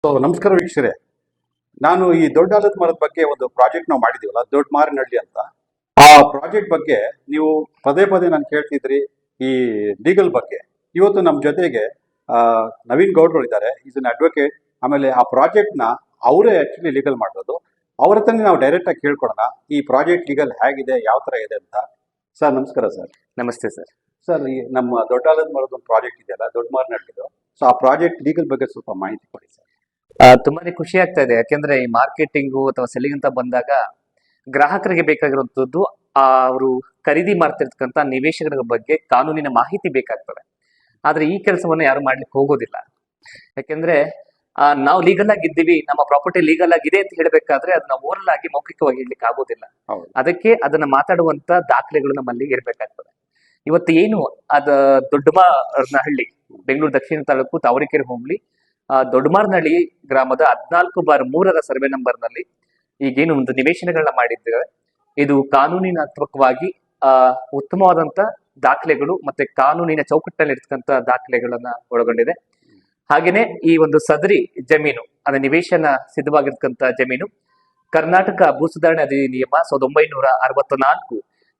ನಮಸ್ಕಾರ ವೀಕ್ಷಕರೇ, ನಾನು ಈ ದೊಡ್ಡ ಆಲದ ಮರದ ಬಗ್ಗೆ ಒಂದು ಪ್ರಾಜೆಕ್ಟ್ ನಾವು ಮಾಡಿದೀವಲ್ಲ, ದೊಡ್ಡ ಮಾರಿನಹಳ್ಳಿ ಅಂತ. ಆ ಪ್ರಾಜೆಕ್ಟ್ ಬಗ್ಗೆ ನೀವು ಪದೇ ಪದೇ ನಾನು ಕೇಳ್ತಿದ್ರಿ ಈ ಲೀಗಲ್ ಬಗ್ಗೆ. ಇವತ್ತು ನಮ್ಮ ಜೊತೆಗೆ ನವೀನ್ ಗೌಡ್ರು ಇದ್ದಾರೆ, ಈಸ್ ಅನ್ ಅಡ್ವೊಕೇಟ್. ಆಮೇಲೆ ಆ ಪ್ರಾಜೆಕ್ಟ್ನ ಅವರೇ ಆಕ್ಚುಲಿ ಲೀಗಲ್ ಮಾಡೋದು. ಅವ್ರ ಹತ್ರನೇ ನಾವು ಡೈರೆಕ್ಟ್ ಆಗಿ ಕೇಳ್ಕೊಡೋಣ ಈ ಪ್ರಾಜೆಕ್ಟ್ ಲೀಗಲ್ ಹೇಗಿದೆ, ಯಾವ ತರ ಇದೆ ಅಂತ. ಸರ್ ನಮಸ್ಕಾರ. ಸರ್ ನಮಸ್ತೆ ಸರ್. ಸರ್, ಈ ನಮ್ಮ ದೊಡ್ಡ ಆಲದ ಮರದ ಒಂದು ಪ್ರಾಜೆಕ್ಟ್ ಇದೆಯಲ್ಲ, ದೊಡ್ಡ ಮಾರಿನಹಳ್ಳಿದು, ಸೊ ಆ ಪ್ರಾಜೆಕ್ಟ್ ಲೀಗಲ್ ಬಗ್ಗೆ ಸ್ವಲ್ಪ ಮಾಹಿತಿ ಕೊಡಿ ಸರ್. ತುಂಬಾನೇ ಖುಷಿ ಆಗ್ತಾ ಇದೆ, ಯಾಕೆಂದ್ರೆ ಈ ಮಾರ್ಕೆಟಿಂಗು ಅಥವಾ ಸೆಲ್ಲಿಂಗ್ ಅಂತ ಬಂದಾಗ ಗ್ರಾಹಕರಿಗೆ ಬೇಕಾಗಿರುವಂತದ್ದು ಅವರು ಖರೀದಿ ಮಾಡ್ತಿರ್ತಕ್ಕಂಥ ನಿವೇಶನಗಳ ಬಗ್ಗೆ ಕಾನೂನಿನ ಮಾಹಿತಿ ಬೇಕಾಗ್ತದೆ. ಆದ್ರೆ ಈ ಕೆಲಸವನ್ನು ಯಾರು ಮಾಡ್ಲಿಕ್ಕೆ ಹೋಗೋದಿಲ್ಲ. ಯಾಕೆಂದ್ರೆ ನಾವು ಲೀಗಲ್ ಆಗಿದ್ದೀವಿ, ನಮ್ಮ ಪ್ರಾಪರ್ಟಿ ಲೀಗಲ್ ಆಗಿದೆ ಅಂತ ಹೇಳಬೇಕಾದ್ರೆ ಅದನ್ನ ಓರಲ್ ಆಗಿ ಮೌಖಿಕವಾಗಿ ಹೇಳಲಿಕ್ಕೆ ಆಗೋದಿಲ್ಲ. ಅದಕ್ಕೆ ಅದನ್ನ ಮಾತಾಡುವಂತ ದಾಖಲೆಗಳು ನಮ್ಮಲ್ಲಿ ಇರ್ಬೇಕಾಗ್ತದೆ. ಇವತ್ತು ಏನು ದೊಡ್ಡಮಾರನಹಳ್ಳಿ, ಬೆಂಗಳೂರು ದಕ್ಷಿಣ ತಾಲೂಕು, ತಾವರೆಕೆರೆ ಹೋಬಳಿ, ದೊಡ್ಡಮಾರನಹಳ್ಳಿ ಗ್ರಾಮದ 14/3 ಸರ್ವೆ ನಂಬರ್ ನಲ್ಲಿ ಈಗೇನು ಒಂದು ನಿವೇಶನಗಳನ್ನ ಮಾಡಿದ್ದೇವೆ. ಇದು ಕಾನೂನಿನಾತ್ಮಕವಾಗಿ ಉತ್ತಮವಾದಂತ ದಾಖಲೆಗಳು ಮತ್ತೆ ಕಾನೂನಿನ ಚೌಕಟ್ಟಲ್ಲಿ ಇರ್ತಕ್ಕಂಥ ದಾಖಲೆಗಳನ್ನ ಒಳಗೊಂಡಿದೆ. ಹಾಗೇನೆ ಈ ಒಂದು ಸದರಿ ಜಮೀನು, ನಿವೇಶನ ಸಿದ್ಧವಾಗಿರ್ತಕ್ಕಂಥ ಜಮೀನು ಕರ್ನಾಟಕ ಭೂ ಸುಧಾರಣೆ ಅಧಿನಿಯಮ 1964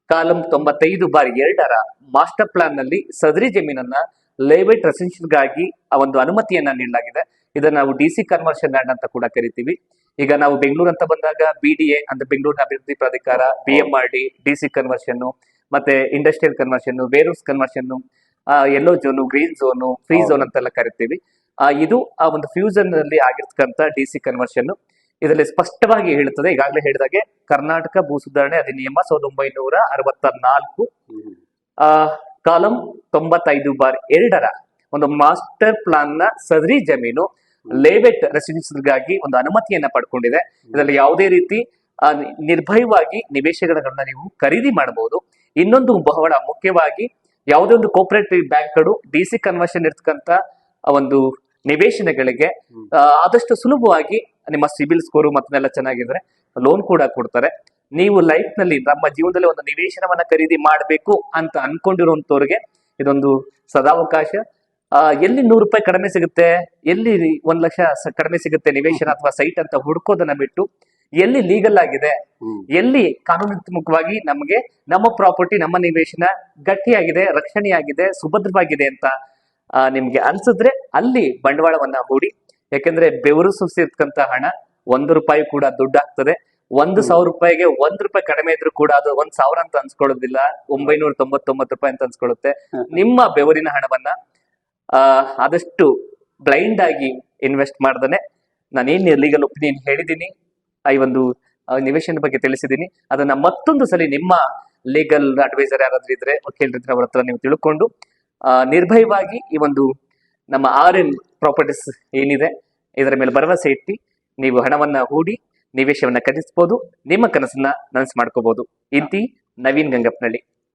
ಕಾಲಂ 95/2 ಮಾಸ್ಟರ್ ಪ್ಲಾನ್ ನಲ್ಲಿ ಸದರಿ ಜಮೀನನ್ನ ಲೇಔಟ್ ರೆಸಿಡೆನ್ಷಿಯಲ್ಗಾಗಿ ಒಂದು ಅನುಮತಿಯನ್ನ ನೀಡಲಾಗಿದೆ. ಇದನ್ನ ನಾವು DC ಕನ್ವರ್ಷನ್ ಲ್ಯಾಂಡ್ ಅಂತ ಕೂಡ ಕರಿತೀವಿ. ಈಗ ನಾವು ಬೆಂಗಳೂರು ಅಂತ ಬಂದಾಗ BDA ಅಂದ್ರೆ ಬೆಂಗಳೂರಿನ ಅಭಿವೃದ್ಧಿ ಪ್ರಾಧಿಕಾರ, BMRD, DC ಕನ್ವರ್ಷನ್, ಮತ್ತೆ industrial conversion, warehouse conversion, yellow zone, green zone, free zone ಅಂತೆಲ್ಲ ಕರಿತೀವಿ. ಇದು ಆ ಒಂದು ಫ್ಯೂಸನ್ ನಲ್ಲಿ ಆಗಿರ್ತಕ್ಕಂಥ DC ಕನ್ವರ್ಷನ್. ಇದರಲ್ಲಿ ಸ್ಪಷ್ಟವಾಗಿ ಹೇಳುತ್ತದೆ, ಈಗಾಗಲೇ ಹೇಳಿದಾಗೆ ಕರ್ನಾಟಕ ಭೂ ಸುಧಾರಣೆ ಅಧಿನಿಯಮ 1964 ಕಾಲಂ 95/2 ಒಂದು ಮಾಸ್ಟರ್ ಪ್ಲಾನ್ ನ ಸದರಿ ಜಮೀನು ಲೇಔಟ್ ರೆಸಿಡೆನ್ಷಿಯಲ್ಗಾಗಿ ಒಂದು ಅನುಮತಿಯನ್ನ ಪಡ್ಕೊಂಡಿದೆ. ಇದರಲ್ಲಿ ಯಾವುದೇ ರೀತಿ ನಿರ್ಭಯವಾಗಿ ನಿವೇಶನಗಳನ್ನ ನೀವು ಖರೀದಿ ಮಾಡಬಹುದು. ಇನ್ನೊಂದು ಬಹಳ ಮುಖ್ಯವಾಗಿ, ಯಾವುದೇ ಒಂದು ಕೋಪರೇಟಿವ್ ಬ್ಯಾಂಕ್ಗಳು DC ಕನ್ವರ್ಷನ್ ಇರ್ತಕ್ಕಂಥ ಒಂದು ನಿವೇಶನಗಳಿಗೆ ಆದಷ್ಟು ಸುಲಭವಾಗಿ ನಿಮ್ಮ ಸಿಬಿಲ್ ಸ್ಕೋರು ಮತ್ತೆಲ್ಲ ಚೆನ್ನಾಗಿದ್ರೆ ಲೋನ್ ಕೂಡ ಕೊಡ್ತಾರೆ. ನೀವು ಲೈಫ್ ನಲ್ಲಿ ನಮ್ಮ ಜೀವನದಲ್ಲಿ ಒಂದು ನಿವೇಶನವನ್ನ ಖರೀದಿ ಮಾಡಬೇಕು ಅಂತ ಅನ್ಕೊಂಡಿರುವಂತವ್ರಿಗೆ ಇದೊಂದು ಸದಾವಕಾಶ. ಎಲ್ಲಿ 100 ರೂಪಾಯಿ ಕಡಿಮೆ ಸಿಗುತ್ತೆ, ಎಲ್ಲಿ 1 ಲಕ್ಷ ಕಡಿಮೆ ಸಿಗುತ್ತೆ ನಿವೇಶನ ಅಥವಾ ಸೈಟ್ ಅಂತ ಹುಡ್ಕೋದನ್ನ ಬಿಟ್ಟು, ಎಲ್ಲಿ ಲೀಗಲ್ ಆಗಿದೆ, ಎಲ್ಲಿ ಕಾನೂನಾತ್ಮಕವಾಗಿ ನಮಗೆ ನಮ್ಮ ಪ್ರಾಪರ್ಟಿ, ನಮ್ಮ ನಿವೇಶನ ಗಟ್ಟಿಯಾಗಿದೆ, ರಕ್ಷಣೆಯಾಗಿದೆ, ಸುಭದ್ರವಾಗಿದೆ ಅಂತ ನಿಮ್ಗೆ ಅನ್ಸಿದ್ರೆ ಅಲ್ಲಿ ಬಂಡವಾಳವನ್ನ ಹೂಡಿ. ಯಾಕೆಂದ್ರೆ ಬೆವರು ಸುರಿಸಿರ್ತಕ್ಕಂಥ ಹಣ 1 ರೂಪಾಯಿ ಕೂಡ ದುಡ್ಡಾಗ್ತದೆ. 1,000 ರೂಪಾಯಿಗೆ 1 ರೂಪಾಯಿ ಕಡಿಮೆ ಇದ್ರೂ ಕೂಡ ಅದು 1,000 ಅಂತ ಅನ್ಸ್ಕೊಳ್ಳೋದಿಲ್ಲ, 999 ರೂಪಾಯಿ ಅಂತ ಅನ್ಸ್ಕೊಳ್ಳುತ್ತೆ. ನಿಮ್ಮ ಬೆವರಿನ ಹಣವನ್ನ ಆದಷ್ಟು ಬ್ಲೈಂಡ್ ಆಗಿ ಇನ್ವೆಸ್ಟ್ ಮಾಡ್ದಾನೆ, ನಾನೇನ್ ಲೀಗಲ್ ಒಪಿನಿಯನ್ ಹೇಳಿದ್ದೀನಿ, ಈ ಒಂದು ನಿವೇಶನ ಬಗ್ಗೆ ತಿಳಿಸಿದ್ದೀನಿ, ಅದನ್ನ ಮತ್ತೊಂದು ಸಲ ನಿಮ್ಮ ಲೀಗಲ್ ಅಡ್ವೈಸರ್ ಯಾರಾದ್ರೂ ಇದ್ರೆ, ವಕೀಲರಿದ್ರೆ ಅವ್ರ ಹತ್ರ ನೀವು ತಿಳ್ಕೊಂಡು ನಿರ್ಭಯವಾಗಿ ಈ ಒಂದು ನಮ್ಮ RN ಪ್ರಾಪರ್ಟೀಸ್ ಏನಿದೆ ಇದರ ಮೇಲೆ ಭರವಸೆ ಇಟ್ಟು ನೀವು ಹಣವನ್ನ ಹೂಡಿ ನಿವೇಶನವನ್ನ ಖರೀದಿಸಬಹುದು, ನಿಮ್ಮ ಕನಸನ್ನ ನನಸು ಮಾಡ್ಕೋಬಹುದು. ಇಂತಿ ನವೀನ್ ಗಂಗಪ್ಪನಹಳ್ಳಿ.